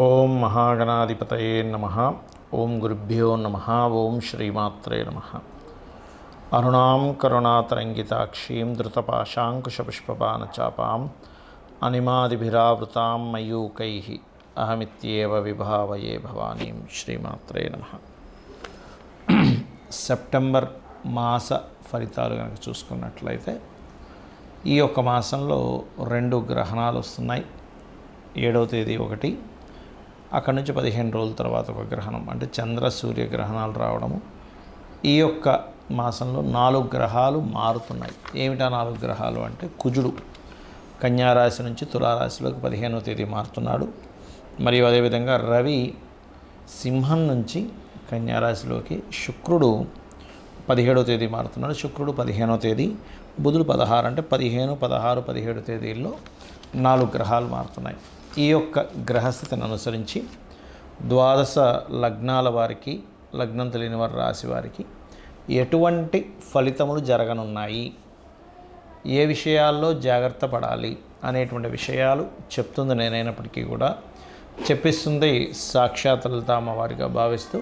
ఓం మహాగణాధిపతయే నమః. ఓం గురుభ్యో నమః. ఓం శ్రీమాత్రే నమః. అరుణాం కరుణాతరంగితాక్షీం ధృతపాశాంకుశపుష్పబాణచాపాం అనిమాదిభిరావృతాం మయూకైః అహమిత్యేవ విభావయే భవానీం. శ్రీమాత్రే నమః. సెప్టెంబర్ మాస ఫలితాలు కనుక చూసుకున్నట్లయితే ఈ యొక్క మాసంలో 2 గ్రహణాలు వస్తున్నాయి. 7వ తేదీ ఒకటి, అక్కడి నుంచి 15 రోజుల తర్వాత ఒక గ్రహణం, అంటే చంద్ర సూర్య గ్రహణాలు రావడము. ఈ యొక్క మాసంలో 4 గ్రహాలు మారుతున్నాయి. ఏమిటా 4 గ్రహాలు అంటే, కుజుడు కన్యారాశి నుంచి తులారాశిలోకి 15వ తేదీ మారుతున్నాడు. మరియు అదేవిధంగా రవి సింహం నుంచి కన్యారాశిలోకి, శుక్రుడు 17వ తేదీ మారుతున్నాడు. శుక్రుడు 15వ తేదీ, బుధుడు 16, అంటే 15, 16, 17 తేదీల్లో 4 గ్రహాలు మారుతున్నాయి. ఈ యొక్క గ్రహస్థితిని అనుసరించి ద్వాదశ లగ్నాల వారికి, లగ్నం తెలియని వారి రాశి వారికి ఎటువంటి ఫలితములు జరగనున్నాయి, ఏ విషయాల్లో జాగ్రత్త పడాలి అనేటువంటి విషయాలు చెప్తుంది నేనైనప్పటికీ కూడా, చెప్పిస్తుంది సాక్షాత్ లలిత అమ్మవారిగా భావిస్తూ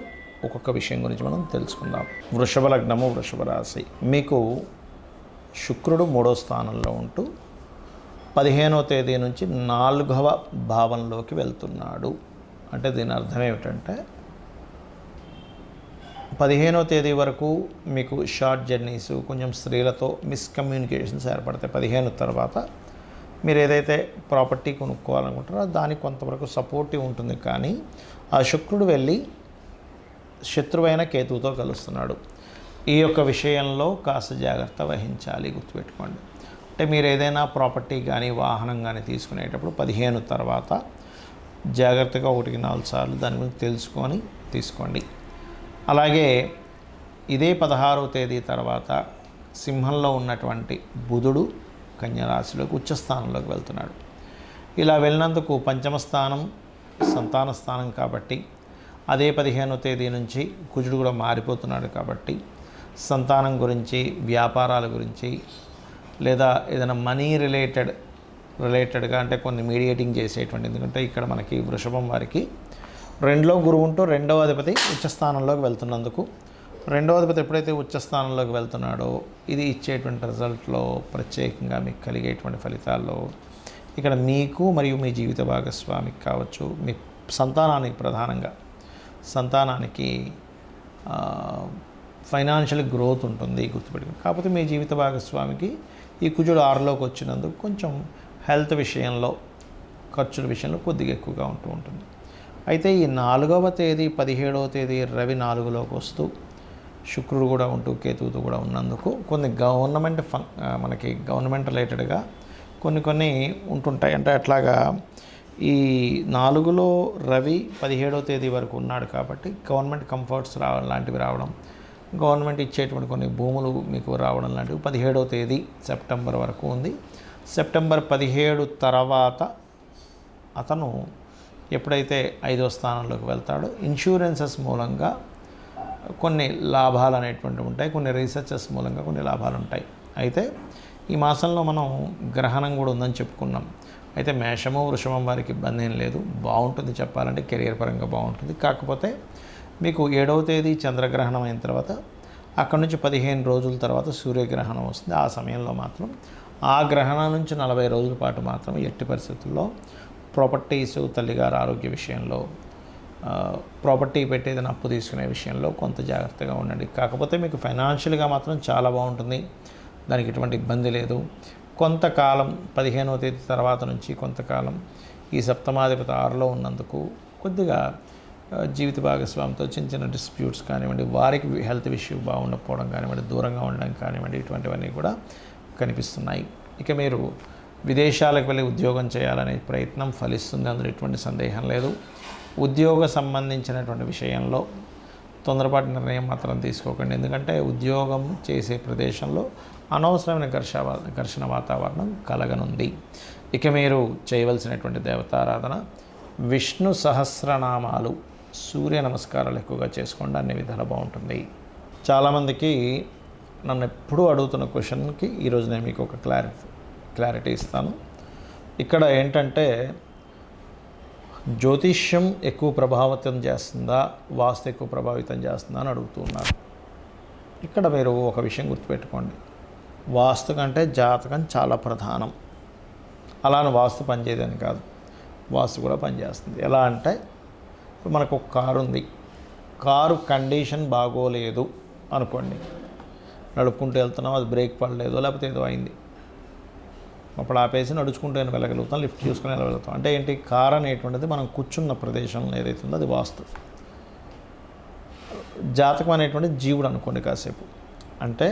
ఒక్కొక్క విషయం గురించి మనం తెలుసుకుందాం. వృషభ లగ్నము, వృషభ రాశి. మీకు శుక్రుడు 3వ స్థానంలో ఉంటూ 15వ తేదీ నుంచి 4వ భావంలోకి వెళ్తున్నాడు. అంటే దీని అర్థం ఏమిటంటే, 15వ తేదీ వరకు మీకు షార్ట్ జర్నీస్, కొంచెం స్త్రీలతో మిస్కమ్యూనికేషన్స్ ఏర్పడతాయి. 15 తర్వాత మీరు ఏదైతే ప్రాపర్టీ కొనుక్కోవాలనుకుంటారో దానికి కొంతవరకు సపోర్టివ్ ఉంటుంది. కానీ ఆ శుక్రుడు వెళ్ళి శత్రువైన కేతువుతో కలుస్తున్నాడు. ఈ యొక్క విషయంలో కాస్త జాగ్రత్త వహించాలి, గుర్తుపెట్టుకోండి. అంటే మీరు ఏదైనా ప్రాపర్టీ కానీ వాహనం కానీ తీసుకునేటప్పుడు 15 తర్వాత జాగ్రత్తగా 1-4 సార్లు దాని గురించి తెలుసుకొని తీసుకోండి. అలాగే ఇదే 16వ తేదీ తర్వాత సింహంలో ఉన్నటువంటి బుధుడు కన్యరాశిలోకి ఉచ్చస్థానంలోకి వెళ్తున్నాడు. ఇలా వెళ్ళినందుకు పంచమ స్థానం సంతాన స్థానం కాబట్టి, అదే 15వ తేదీ నుంచి కుజుడు కూడా మారిపోతున్నాడు కాబట్టి సంతానం గురించి, వ్యాపారాల గురించి, లేదా ఏదైనా మనీ రిలేటెడ్గా అంటే కొన్ని మీడియేటింగ్ చేసేటువంటి, ఎందుకంటే ఇక్కడ మనకి వృషభం వారికి 2లో గురువు ఉంటూ 2వ అధిపతి ఉచ్చస్థానంలోకి వెళ్తున్నందుకు, 2వ అధిపతి ఎప్పుడైతే ఉచ్చస్థానంలోకి వెళ్తున్నాడో ఇది ఇచ్చేటువంటి రిజల్ట్లో, ప్రత్యేకంగా మీకు కలిగేటువంటి ఫలితాల్లో ఇక్కడ మీకు మరియు మీ జీవిత భాగస్వామికి కావచ్చు, మీ సంతానానికి, ప్రధానంగా సంతానానికి ఫైనాన్షియల్ గ్రోత్ ఉంటుంది, గుర్తుపెట్టుకుని. కాకపోతే మీ జీవిత భాగస్వామికి ఈ కుజుడు 6లోకి వచ్చినందుకు కొంచెం హెల్త్ విషయంలో, ఖర్చుల విషయంలో కొద్దిగా ఎక్కువగా ఉంటుంది. అయితే ఈ 4వ తేదీ 17వ తేదీ రవి 4లోకి వస్తూ, శుక్రుడు కూడా ఉంటూ కేతువుతో కూడా ఉన్నందుకు కొన్ని మనకి గవర్నమెంట్ రిలేటెడ్గా కొన్ని ఉంటుంటాయి. అంటే అట్లాగా ఈ 4లో రవి 17వ తేదీ వరకు ఉన్నాడు కాబట్టి గవర్నమెంట్ కంఫర్ట్స్ లాంటివి రావడం, గవర్నమెంట్ ఇచ్చేటువంటి కొన్ని భూములు మీకు రావడం లాంటివి 17వ తేదీ సెప్టెంబర్ వరకు ఉంది. సెప్టెంబర్ 17 తర్వాత అతను ఎప్పుడైతే 5వ స్థానంలోకి వెళ్తాడో ఇన్సూరెన్సెస్ మూలంగా కొన్ని లాభాలు అనేటువంటివి ఉంటాయి, కొన్ని రీసెర్చెస్ మూలంగా కొన్ని లాభాలు ఉంటాయి. అయితే ఈ మాసంలో మనం గ్రహణం కూడా ఉందని చెప్పుకున్నాం. అయితే మేషము, వృషభం వారికి ఇబ్బంది ఏం లేదు, బాగుంటుంది. చెప్పాలంటే కెరియర్ పరంగా బాగుంటుంది. కాకపోతే మీకు 7వ తేదీ చంద్రగ్రహణం అయిన తర్వాత అక్కడ నుంచి 15 రోజుల తర్వాత సూర్యగ్రహణం వస్తుంది. ఆ సమయంలో మాత్రం ఆ గ్రహణం నుంచి 40 రోజుల పాటు మాత్రం ఎట్టి పరిస్థితుల్లో ప్రాపర్టీస్, తల్లిగారు ఆరోగ్య విషయంలో, ప్రాపర్టీ పెట్టేదని అప్పు తీసుకునే విషయంలో కొంత జాగ్రత్తగా ఉండండి. కాకపోతే మీకు ఫైనాన్షియల్గా మాత్రం చాలా బాగుంటుంది, దానికి ఎటువంటి ఇబ్బంది లేదు. కొంతకాలం 15వ తేదీ తర్వాత నుంచి కొంతకాలం ఈ సప్తమాధిపతి 6లో ఉన్నందుకు కొద్దిగా జీవిత భాగస్వామితో చిన్న డిస్ప్యూట్స్ కానివ్వండి, వారికి హెల్త్ ఇష్యూ బాగుండకపోవడం కానివ్వండి, దూరంగా ఉండడం కానివ్వండి, ఇటువంటివన్నీ కూడా కనిపిస్తున్నాయి. ఇక మీరు విదేశాలకు వెళ్ళి ఉద్యోగం చేయాలనే ప్రయత్నం ఫలిస్తుంది, అందులో ఎటువంటి సందేహం లేదు. ఉద్యోగ సంబంధించినటువంటి విషయంలో తొందరపాటు నిర్ణయం మాత్రం తీసుకోకండి. ఎందుకంటే ఉద్యోగం చేసే ప్రదేశంలో అనవసరమైన ఘర్షణ వాతావరణం కలగనుంది. ఇక మీరు చేయవలసినటువంటి దేవతారాధన, విష్ణు సహస్రనామాలు, సూర్య నమస్కారాలు ఎక్కువగా చేసుకోండి, అన్ని విధాలు బాగుంటుంది. చాలామందికి నన్ను ఎప్పుడూ అడుగుతున్న క్వశ్చన్కి ఈరోజు నేను మీకు ఒక క్లారిటీ ఇస్తాను. ఇక్కడ ఏంటంటే జ్యోతిష్యం ఎక్కువ ప్రభావితం చేస్తుందా, వాస్తు ఎక్కువ ప్రభావితం చేస్తుందా అని అడుగుతూ ఉన్నారు. ఇక్కడ మీరు ఒక విషయం గుర్తుపెట్టుకోండి, వాస్తు కంటే జాతకం చాలా ప్రధానం. అలానే వాస్తు పనిచేయదని కాదు, వాస్తు కూడా పనిచేస్తుంది. ఎలా అంటే ఇప్పుడు మనకు ఒక కారు ఉంది, కారు కండిషన్ బాగోలేదు అనుకోండి, నడుపుకుంటూ వెళ్తున్నాం, అది బ్రేక్ పడలేదు, లేకపోతే ఏదో అయింది, అప్పుడు ఆపేసి నడుచుకుంటూ వెళ్ళగలుగుతాం, లిఫ్ట్ చూసుకుని వెళ్ళగలుగుతాం. అంటే ఏంటి, కార్ అనేటువంటిది మనం కూర్చున్న ప్రదేశంలో ఏదైతే ఉందో అది వాస్తు. జాతకం అనేటువంటి జీవుడు అనుకోండి కాసేపు, అంటే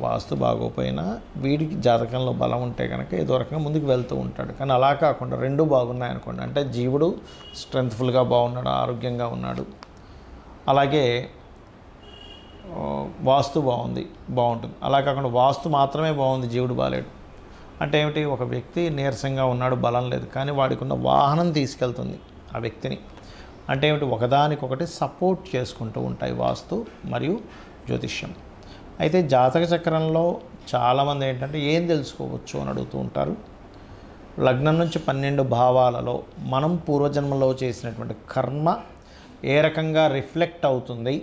వాస్తు బాగోపోయినా వీడికి జాతకంలో బలం ఉంటే కనుక ఏదో రకంగా ముందుకు వెళ్తూ ఉంటాడు. కానీ అలా కాకుండా రెండు బాగున్నాయి అనుకోండి, అంటే జీవుడు స్ట్రెంగ్త్ఫుల్గా బాగున్నాడు, ఆరోగ్యంగా ఉన్నాడు, అలాగే వాస్తు బాగుంటుంది. అలా కాకుండా వాస్తు మాత్రమే బాగుంది, జీవుడు బాగాలేడు అంటే ఏమిటి, ఒక వ్యక్తి నీరసంగా ఉన్నాడు, బలం లేదు, కానీ వాడికి ఉన్న వాహనం తీసుకెళ్తుంది ఆ వ్యక్తిని. అంటే ఏమిటి, ఒకదానికొకటి సపోర్ట్ చేసుకుంటూ ఉంటాయి వాస్తు మరియు జ్యోతిష్యం. అయితే జాతక చక్రంలో చాలామంది ఏంటంటే ఏం తెలుసుకోవచ్చు అని అడుగుతూ ఉంటారు. లగ్నం నుంచి 12 భావాలలో మనం పూర్వజన్మలో చేసినటువంటి కర్మ ఏ రకంగా రిఫ్లెక్ట్ అవుతుంది,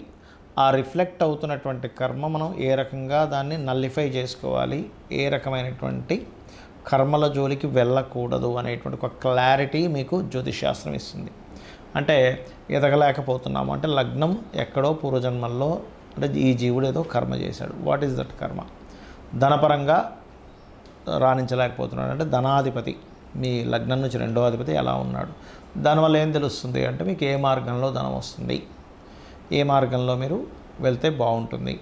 ఆ రిఫ్లెక్ట్ అవుతున్నటువంటి కర్మ మనం ఏ రకంగా దాన్ని నల్లిఫై చేసుకోవాలి, ఏ రకమైనటువంటి కర్మల జోలికి వెళ్ళకూడదు అనేటువంటి ఒక క్లారిటీ మీకు జ్యోతిషాస్త్రం ఇస్తుంది. అంటే ఎదగలేకపోతున్నాము అంటే లగ్నం ఎక్కడో పూర్వజన్మల్లో, అంటే ఈ జీవుడు ఏదో కర్మ చేశాడు. వాట్ ఈజ్ దట్ కర్మ? ధనపరంగా రాణించలేకపోతున్నాడు అంటే ధనాధిపతి మీ లగ్నం నుంచి 2వ అధిపతి ఎలా ఉన్నాడు, దానివల్ల ఏం తెలుస్తుంది అంటే మీకు ఏ మార్గంలో ధనం వస్తుంది, ఏ మార్గంలో మీరు వెళ్తే బాగుంటుంది,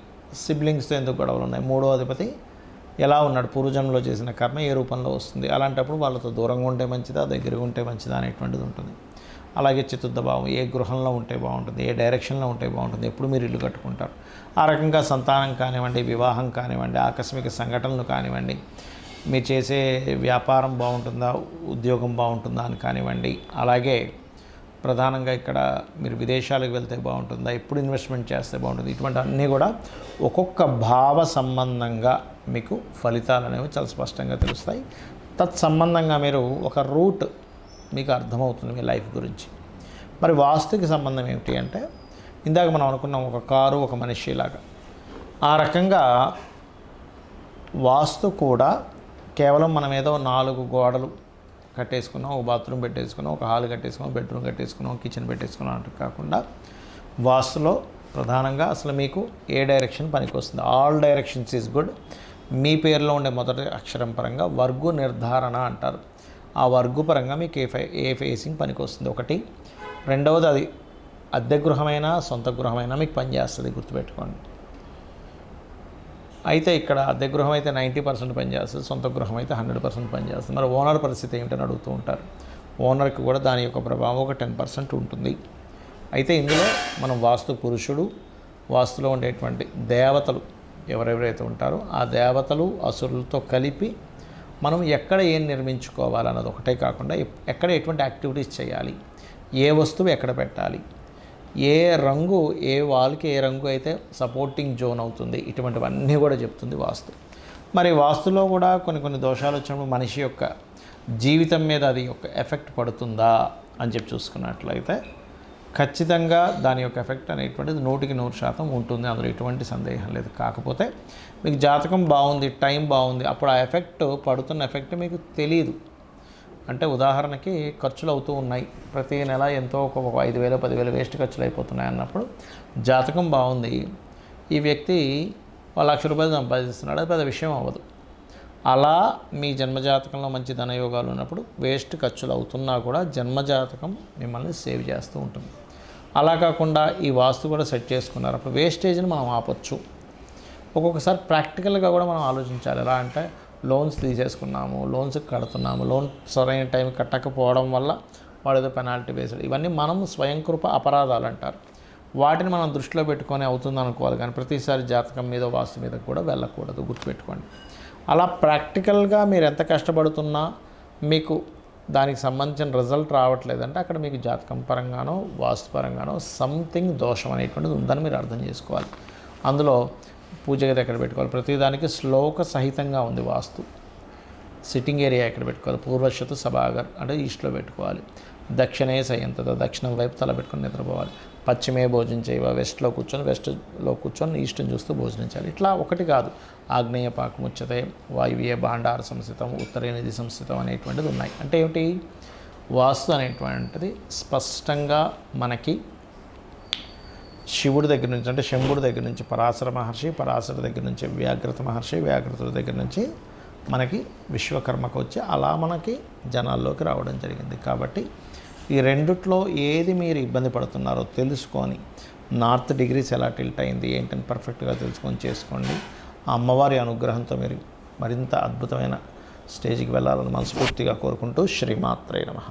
సిబ్లింగ్స్తో ఎందుకు గొడవలు ఉన్నాయి, 3వ అధిపతి ఎలా ఉన్నాడు, పూర్వజన్మలో చేసిన కర్మ ఏ రూపంలో వస్తుంది, అలాంటప్పుడు వాళ్ళతో దూరంగా ఉంటే మంచిదా, దగ్గరగా ఉంటే మంచిదా అనేటువంటిది ఉంటుంది. అలాగే చతుర్థ భావం ఏ గృహంలో ఉంటే బాగుంటుంది, ఏ డైరెక్షన్లో ఉంటే బాగుంటుంది, ఎప్పుడు మీరు ఇల్లు కట్టుకుంటారు, ఆ రకంగా సంతానం కానివ్వండి, వివాహం కానివ్వండి, ఆకస్మిక సంఘటనలు కానివ్వండి, మీరు చేసే వ్యాపారం బాగుంటుందా, ఉద్యోగం బాగుంటుందా అని కానివ్వండి, అలాగే ప్రధానంగా ఇక్కడ మీరు విదేశాలకు వెళ్తే బాగుంటుందా, ఎప్పుడు ఇన్వెస్ట్మెంట్ చేస్తే బాగుంటుంది, ఇటువంటి అన్నీ కూడా ఒక్కొక్క భావ సంబంధంగా మీకు ఫలితాలు అనేవి చాలా స్పష్టంగా తెలుస్తాయి. తత్సంబంధంగా మీరు ఒక రూట్ మీకు అర్థమవుతుంది మీ లైఫ్ గురించి. మరి వాస్తుకి సంబంధం ఏమిటి అంటే ఇందాక మనం అనుకున్నాం, ఒక కారు ఒక మనిషి లాగా. ఆ రకంగా వాస్తు కూడా కేవలం మనం ఏదో 4 గోడలు కట్టేసుకున్నాం, ఒక బాత్రూమ్ పెట్టేసుకున్నాం, ఒక హాల్ కట్టేసుకున్నాం, బెడ్రూమ్ కట్టేసుకున్నాం, కిచెన్ పెట్టేసుకున్నాం అంటూ కాకుండా వాస్తులో ప్రధానంగా అసలు మీకు ఏ డైరెక్షన్ పనికి వస్తుంది, ఆల్ డైరెక్షన్స్ ఈజ్ గుడ్. మీ పేరులో ఉండే మొదటి అక్షరం పరంగా వర్గు నిర్ధారణ అంటారు. ఆ వర్గు పరంగా మీకు ఏ ఫేసింగ్ పనికి వస్తుంది ఒకటి. రెండవది అది అద్దె గృహమైనా సొంత గృహమైనా మీకు పనిచేస్తుంది, గుర్తుపెట్టుకోండి. అయితే ఇక్కడ అద్దె గృహం అయితే 90% పనిచేస్తుంది, సొంత గృహం అయితే 100% పనిచేస్తుంది. మరి ఓనర్ పరిస్థితి ఏమిటని అడుగుతూ ఉంటారు. ఓనర్కి కూడా దాని యొక్క ప్రభావం ఒక 10% ఉంటుంది. అయితే ఇందులో మనం వాస్తు పురుషుడు, వాస్తులో ఉండేటువంటి దేవతలు ఎవరెవరైతే ఉంటారో ఆ దేవతలు అసురులతో కలిపి మనం ఎక్కడ ఏం నిర్మించుకోవాలన్నది ఒకటే కాకుండా ఎక్కడ ఎటువంటి యాక్టివిటీస్ చేయాలి, ఏ వస్తువు ఎక్కడ పెట్టాలి, ఏ రంగు ఏ వాల్కి ఏ రంగు అయితే సపోర్టింగ్ జోన్ అవుతుంది, ఇటువంటివన్నీ కూడా చెప్తుంది వాస్తు. మరి వాస్తులో కూడా కొన్ని దోషాలు వచ్చినప్పుడు మనిషి యొక్క జీవితం మీద అది యొక్క ఎఫెక్ట్ పడుతుందా అని చెప్పి చూసుకున్నట్లయితే ఖచ్చితంగా దాని యొక్క ఎఫెక్ట్ అనేటువంటిది 100% ఉంటుంది, అందులో ఎటువంటి సందేహం లేదు. కాకపోతే మీకు జాతకం బాగుంది, టైం బాగుంది, అప్పుడు ఆ ఎఫెక్ట్ పడుతున్న ఎఫెక్ట్ మీకు తెలియదు. అంటే ఉదాహరణకి ఖర్చులు అవుతూ ఉన్నాయి, ప్రతి నెల ఎంతో ఒక 5,000 10,000 వేస్ట్ ఖర్చులు అయిపోతున్నాయి అన్నప్పుడు జాతకం బాగుంది, ఈ వ్యక్తి ₹1,00,000 సంపాదిస్తున్నాడు, అది పెద్ద విషయం అవ్వదు. అలా మీ జన్మజాతకంలో మంచి ధనయోగాలు ఉన్నప్పుడు వేస్ట్ ఖర్చులు అవుతున్నా కూడా జన్మజాతకం మిమ్మల్ని సేవ్ చేస్తూ ఉంటుంది. అలా కాకుండా ఈ వాస్తు కూడా సెట్ చేసుకున్నారు, అప్పుడు వేస్టేజ్ని మనం ఆపొచ్చు. ఒక్కొక్కసారి ప్రాక్టికల్గా కూడా మనం ఆలోచించాలి. ఎలా అంటే లోన్స్ తీసేసుకున్నాము, లోన్స్ కడుతున్నాము, లోన్ సరైన టైం కట్టకపోవడం వల్ల వాడు ఏదో పెనాల్టీ వేసాడు, ఇవన్నీ మనం స్వయంకృప అపరాధాలు అంటారు. వాటిని మనం దృష్టిలో పెట్టుకొని అవుతుంది అనుకోవాలి, కానీ ప్రతిసారి జాతకం మీద వాస్తు మీద కూడా వెళ్ళకూడదు, గుర్తుపెట్టుకోండి. అలా ప్రాక్టికల్గా మీరు ఎంత కష్టపడుతున్నా మీకు దానికి సంబంధించిన రిజల్ట్ రావట్లేదంటే అక్కడ మీకు జాతకం పరంగానో వాస్తు పరంగానో సంథింగ్ దోషం అనేటువంటిది ఉందని మీరు అర్థం చేసుకోవాలి. అందులో పూజ గది ఎక్కడ పెట్టుకోవాలి, ప్రతిదానికి శ్లోక సహితంగా ఉంది వాస్తు. సిట్టింగ్ ఏరియా ఎక్కడ పెట్టుకోవాలి, పూర్వశతు సభాగర్ అంటే ఈస్ట్లో పెట్టుకోవాలి. దక్షిణే శయంతత, దక్షిణం వైపు తలపెట్టుకొని నిద్రపోవాలి. పశ్చిమే భోజనం చేయవ, వెస్ట్లో కూర్చొని ఈస్ట్ని చూస్తూ భోజనం చేయాలి. ఇట్లా ఒకటి కాదు, ఆగ్నేయ పాకముచ్యతే, వాయువ్య భాండార సంస్థితం, ఉత్తరే నిధి సంస్థితం అనేటువంటిది ఉన్నాయి. అంటే ఏమిటి, వాస్తు అనేటువంటిది స్పష్టంగా మనకి శివుడి దగ్గర నుంచి, అంటే శంభుడి దగ్గర నుంచి పరాశర మహర్షి, పరాశర దగ్గర నుంచి వ్యాఘ్రత మహర్షి, వ్యాఘ్రతుడి దగ్గర నుంచి మనకి విశ్వకర్మకు వచ్చి అలా మనకి జనాల్లోకి రావడం జరిగింది. కాబట్టి ఈ రెండిట్లో ఏది మీరు ఇబ్బంది పడుతున్నారో తెలుసుకొని, నార్త్ డిగ్రీస్ ఎలా టిల్ట్ అయింది ఏంటని పర్ఫెక్ట్గా తెలుసుకొని చేసుకోండి. ఆ అమ్మవారి అనుగ్రహంతో మీరు మరింత అద్భుతమైన స్టేజ్కి వెళ్ళాలని మనస్ఫూర్తిగా కోరుకుంటూ శ్రీమాత్రే నమః.